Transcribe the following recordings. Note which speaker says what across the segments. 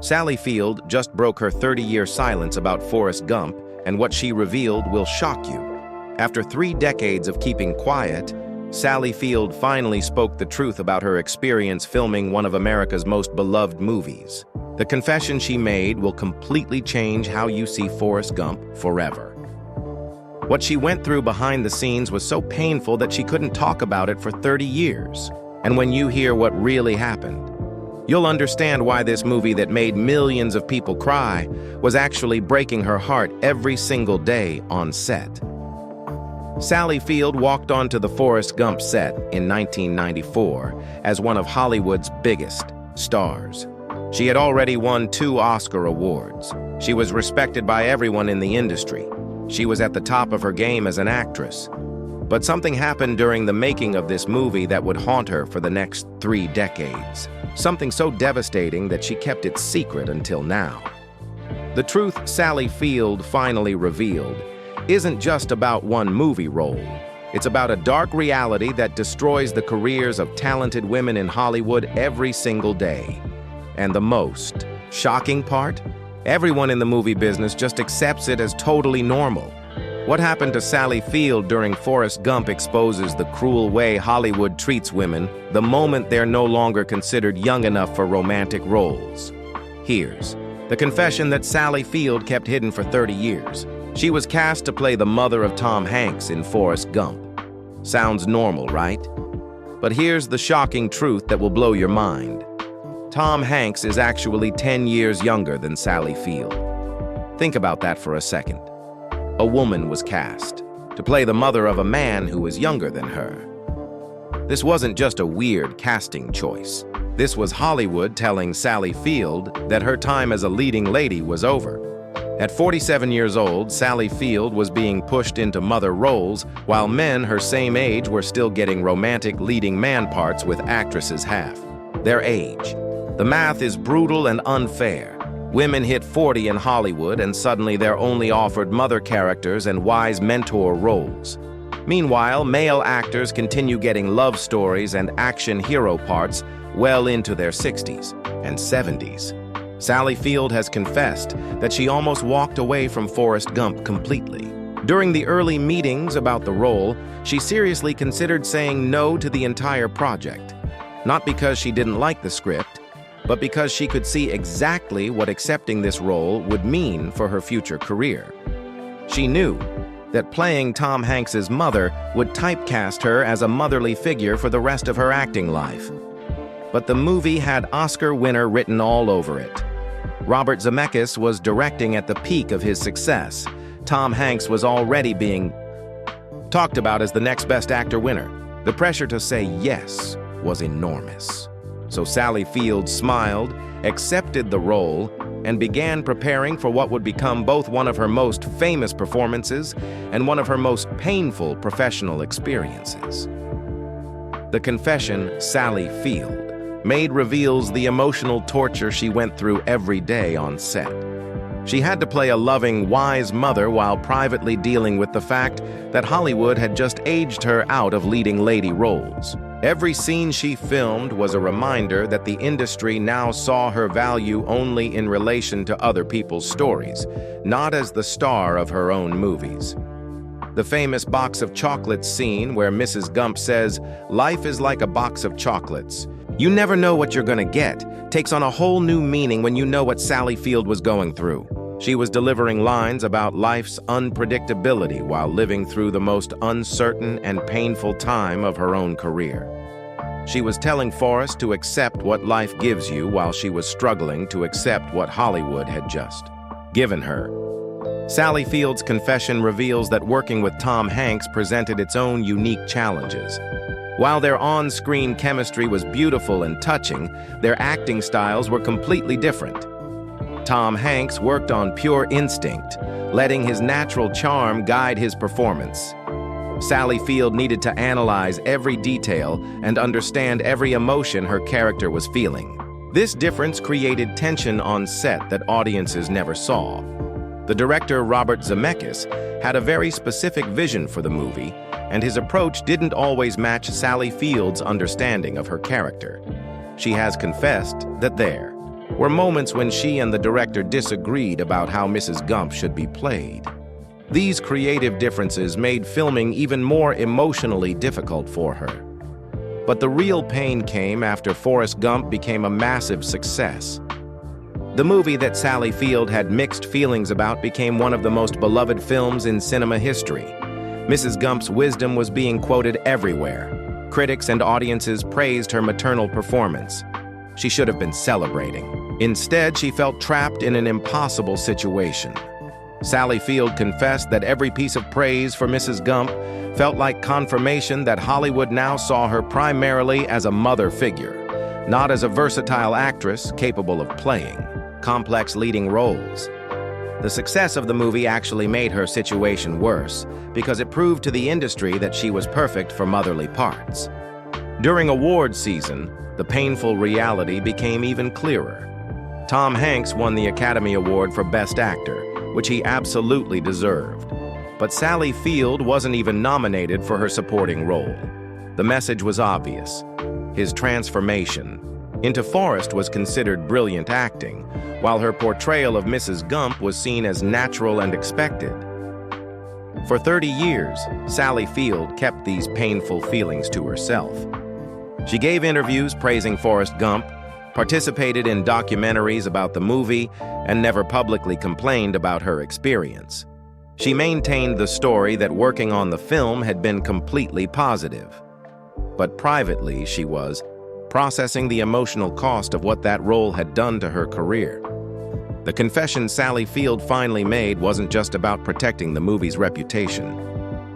Speaker 1: Sally Field just broke her 30-year silence about Forrest Gump, and what she revealed will shock you. After 3 decades of keeping quiet, Sally Field finally spoke the truth about her experience filming one of America's most beloved movies. The confession she made will completely change how you see Forrest Gump forever. What she went through behind the scenes was so painful that she couldn't talk about it for 30 years. And when you hear what really happened, you'll understand why this movie that made millions of people cry was actually breaking her heart every single day on set. Sally Field walked onto the Forrest Gump set in 1994 as one of Hollywood's biggest stars. She had already won 2 Oscar awards. She was respected by everyone in the industry. She was at the top of her game as an actress. But something happened during the making of this movie that would haunt her for the next 3 decades. Something so devastating that she kept it secret until now. The truth Sally Field finally revealed isn't just about one movie role. It's about a dark reality that destroys the careers of talented women in Hollywood every single day. And the most shocking part? Everyone in the movie business just accepts it as totally normal. What happened to Sally Field during Forrest Gump exposes the cruel way Hollywood treats women the moment they're no longer considered young enough for romantic roles. Here's the confession that Sally Field kept hidden for 30 years. She was cast to play the mother of Tom Hanks in Forrest Gump. Sounds normal, right? But here's the shocking truth that will blow your mind. Tom Hanks is actually 10 years younger than Sally Field. Think about that for a second. A woman was cast to play the mother of a man who was younger than her. This wasn't just a weird casting choice. This was Hollywood telling Sally Field that her time as a leading lady was over. At 47 years old, Sally Field was being pushed into mother roles, while men her same age were still getting romantic leading man parts with actresses half their age. The math is brutal and unfair. Women hit 40 in Hollywood and suddenly they're only offered mother characters and wise mentor roles. Meanwhile, male actors continue getting love stories and action hero parts well into their 60s and 70s. Sally Field has confessed that she almost walked away from Forrest Gump completely. During the early meetings about the role, she seriously considered saying no to the entire project. Not because she didn't like the script, but because she could see exactly what accepting this role would mean for her future career. She knew that playing Tom Hanks's mother would typecast her as a motherly figure for the rest of her acting life. But the movie had Oscar winner written all over it. Robert Zemeckis was directing at the peak of his success. Tom Hanks was already being talked about as the next Best Actor winner. The pressure to say yes was enormous. So Sally Field smiled, accepted the role, and began preparing for what would become both one of her most famous performances and one of her most painful professional experiences. The confession Sally Field made reveals the emotional torture she went through every day on set. She had to play a loving, wise mother while privately dealing with the fact that Hollywood had just aged her out of leading lady roles. Every scene she filmed was a reminder that the industry now saw her value only in relation to other people's stories, not as the star of her own movies. The famous box of chocolates scene where Mrs. Gump says, "Life is like a box of chocolates. You never know what you're gonna get," takes on a whole new meaning when you know what Sally Field was going through. She was delivering lines about life's unpredictability while living through the most uncertain and painful time of her own career. She was telling Forrest to accept what life gives you while she was struggling to accept what Hollywood had just given her. Sally Field's confession reveals that working with Tom Hanks presented its own unique challenges. While their on-screen chemistry was beautiful and touching, their acting styles were completely different. Tom Hanks worked on pure instinct, letting his natural charm guide his performance. Sally Field needed to analyze every detail and understand every emotion her character was feeling. This difference created tension on set that audiences never saw. The director, Robert Zemeckis, had a very specific vision for the movie, and his approach didn't always match Sally Field's understanding of her character. She has confessed that there were moments when she and the director disagreed about how Mrs. Gump should be played. These creative differences made filming even more emotionally difficult for her. But the real pain came after Forrest Gump became a massive success. The movie that Sally Field had mixed feelings about became one of the most beloved films in cinema history. Mrs. Gump's wisdom was being quoted everywhere. Critics and audiences praised her maternal performance. She should have been celebrating. Instead, she felt trapped in an impossible situation. Sally Field confessed that every piece of praise for Mrs. Gump felt like confirmation that Hollywood now saw her primarily as a mother figure, not as a versatile actress capable of playing complex leading roles. The success of the movie actually made her situation worse because it proved to the industry that she was perfect for motherly parts. During awards season, the painful reality became even clearer. Tom Hanks won the Academy Award for Best Actor, which he absolutely deserved. But Sally Field wasn't even nominated for her supporting role. The message was obvious. His transformation into Forrest was considered brilliant acting, while her portrayal of Mrs. Gump was seen as natural and expected. For 30 years, Sally Field kept these painful feelings to herself. She gave interviews praising Forrest Gump, participated in documentaries about the movie, and never publicly complained about her experience. She maintained the story that working on the film had been completely positive. But privately, she was processing the emotional cost of what that role had done to her career. The confession Sally Field finally made wasn't just about protecting the movie's reputation.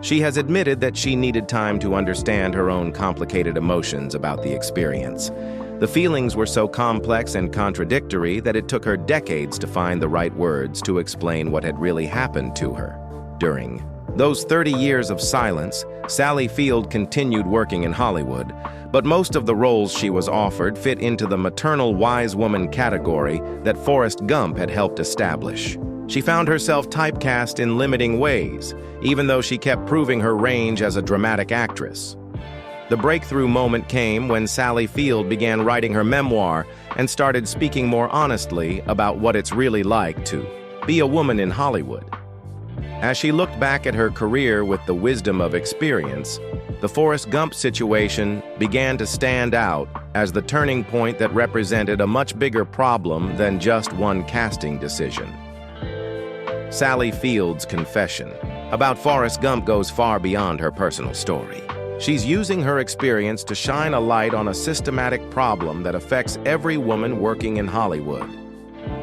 Speaker 1: She has admitted that she needed time to understand her own complicated emotions about the experience. The feelings were so complex and contradictory that it took her decades to find the right words to explain what had really happened to her. During those 30 years of silence, Sally Field continued working in Hollywood, but most of the roles she was offered fit into the maternal wise woman category that Forrest Gump had helped establish. She found herself typecast in limiting ways, even though she kept proving her range as a dramatic actress. The breakthrough moment came when Sally Field began writing her memoir and started speaking more honestly about what it's really like to be a woman in Hollywood. As she looked back at her career with the wisdom of experience, the Forrest Gump situation began to stand out as the turning point that represented a much bigger problem than just one casting decision. Sally Field's confession about Forrest Gump goes far beyond her personal story. She's using her experience to shine a light on a systematic problem that affects every woman working in Hollywood.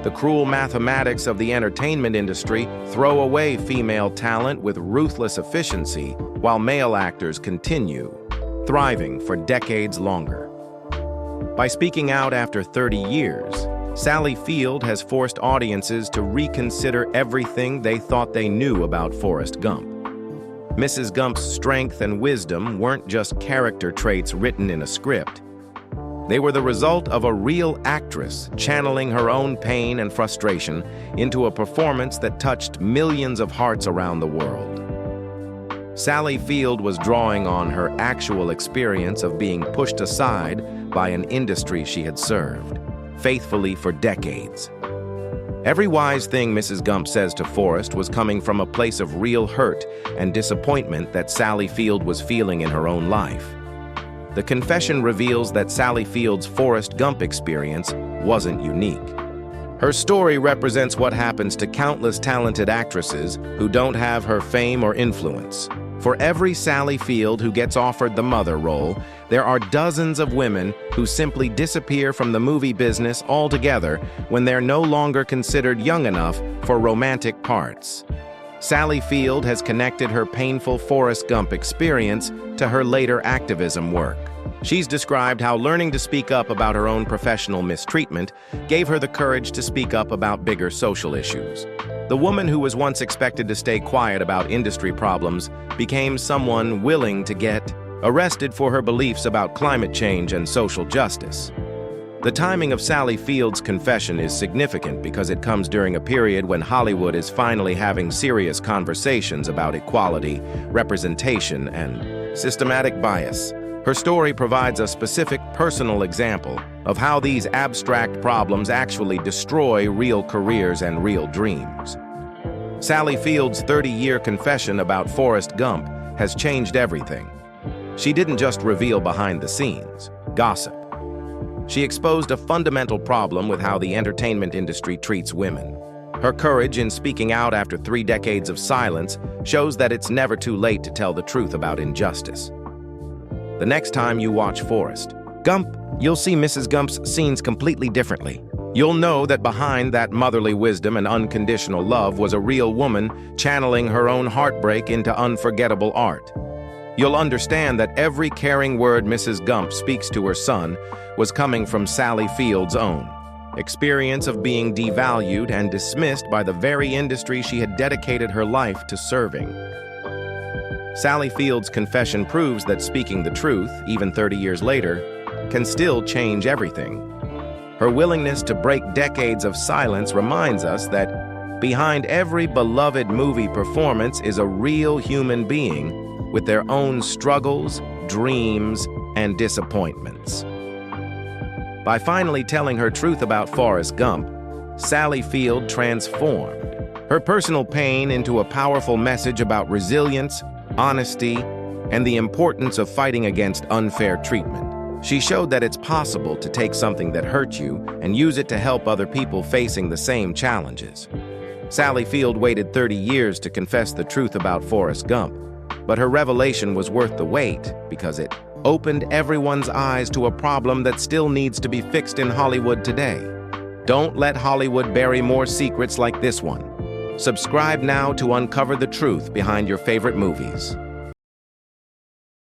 Speaker 1: The cruel mathematics of the entertainment industry throw away female talent with ruthless efficiency, while male actors continue thriving for decades longer. By speaking out after 30 years, Sally Field has forced audiences to reconsider everything they thought they knew about Forrest Gump. Mrs. Gump's strength and wisdom weren't just character traits written in a script. They were the result of a real actress channeling her own pain and frustration into a performance that touched millions of hearts around the world. Sally Field was drawing on her actual experience of being pushed aside by an industry she had served faithfully for decades. Every wise thing Mrs. Gump says to Forrest was coming from a place of real hurt and disappointment that Sally Field was feeling in her own life. The confession reveals that Sally Field's Forrest Gump experience wasn't unique. Her story represents what happens to countless talented actresses who don't have her fame or influence. For every Sally Field who gets offered the mother role, there are dozens of women who simply disappear from the movie business altogether when they're no longer considered young enough for romantic parts. Sally Field has connected her painful Forrest Gump experience to her later activism work. She's described how learning to speak up about her own professional mistreatment gave her the courage to speak up about bigger social issues. The woman who was once expected to stay quiet about industry problems became someone willing to get arrested for her beliefs about climate change and social justice. The timing of Sally Field's confession is significant because it comes during a period when Hollywood is finally having serious conversations about equality, representation, and systematic bias. Her story provides a specific personal example of how these abstract problems actually destroy real careers and real dreams. Sally Field's 30-year confession about Forrest Gump has changed everything. She didn't just reveal behind-the-scenes gossip. She exposed a fundamental problem with how the entertainment industry treats women. Her courage in speaking out after 3 decades of silence shows that it's never too late to tell the truth about injustice. The next time you watch Forrest Gump, you'll see Mrs. Gump's scenes completely differently. You'll know that behind that motherly wisdom and unconditional love was a real woman channeling her own heartbreak into unforgettable art. You'll understand that every caring word Mrs. Gump speaks to her son was coming from Sally Field's own experience of being devalued and dismissed by the very industry she had dedicated her life to serving. Sally Field's confession proves that speaking the truth, even 30 years later, can still change everything. Her willingness to break decades of silence reminds us that behind every beloved movie performance is a real human being with their own struggles, dreams, and disappointments. By finally telling her truth about Forrest Gump, Sally Field transformed her personal pain into a powerful message about resilience, honesty, and the importance of fighting against unfair treatment. She showed that it's possible to take something that hurt you and use it to help other people facing the same challenges. Sally Field waited 30 years to confess the truth about Forrest Gump, but her revelation was worth the wait because it opened everyone's eyes to a problem that still needs to be fixed in Hollywood today. Don't let Hollywood bury more secrets like this one. Subscribe now to uncover the truth behind your favorite movies.